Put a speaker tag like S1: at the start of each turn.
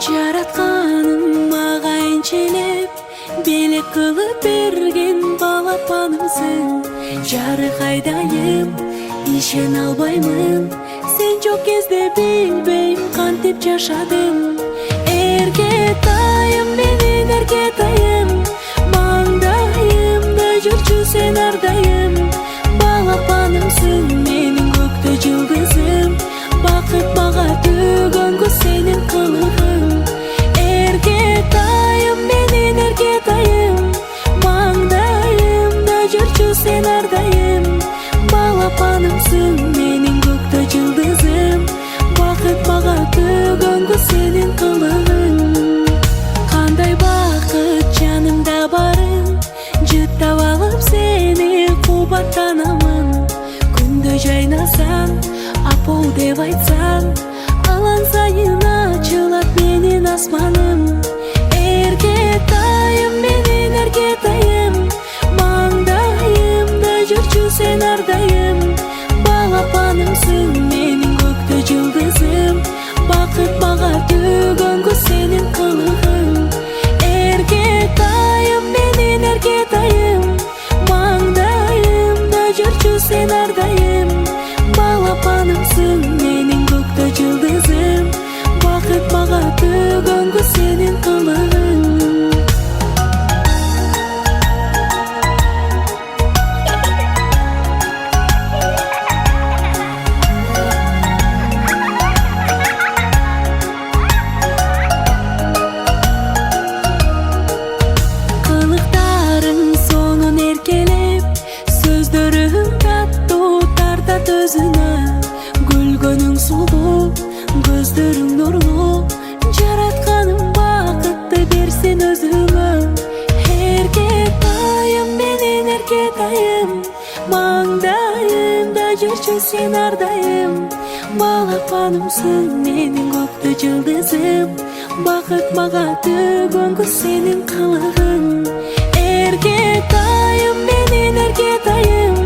S1: Жаратканым мага энчелеп белек кылып берген балапанымсың. Жарык айдайым ишен албаймын, сен жок кезде билбейм кантип жашадым. Эркетайым менин эркетайым, маңдайымда жүрчү сен ардайым. Балапанымсың менин көктө жылдызым, бакыт мага төгөнгө сенин кылыгың. Эркетайым менин эркетайым, маңдайымда жүрчү сен ардайым. Балапанымсың менин көктө жылдызым, бакыт мага төгөнгө сенин кылыгың. Кандай бакыт жанымда барын, жыттап алып сени кубаттанамын. Күндө жайнасаң, апол деп айтсаң, алан сайын ачылат менин асманым. Эркетайым менин эркетайым, маңдайымда жүрчү сен ардайым. Балапанымсың менин көктө жылдызым, бакыт мага төгөнгө сенин кылыгың. Эркетайым менин эркетайым, маңдайымда жүрчү сен ардайым. Балапанымсың менин көктө жылдызым, бакыт мага төгөнгө сенин кылыгың. Кылыктарың сонун эркелеп, сөздөрүң таттуу тартат өзүнө. Күлгөнүң сулуу, көздөрүң нурлуу, жаратканым бакытты берсин өзүңө. Эркетайым менин эркетайым, маңдайымда жүрчү сен ардайым. Балапанымсың менин көктө жылдызым, бакыт мага төгөнгө сенин кылыгың. Эркетайым менин эркетайым,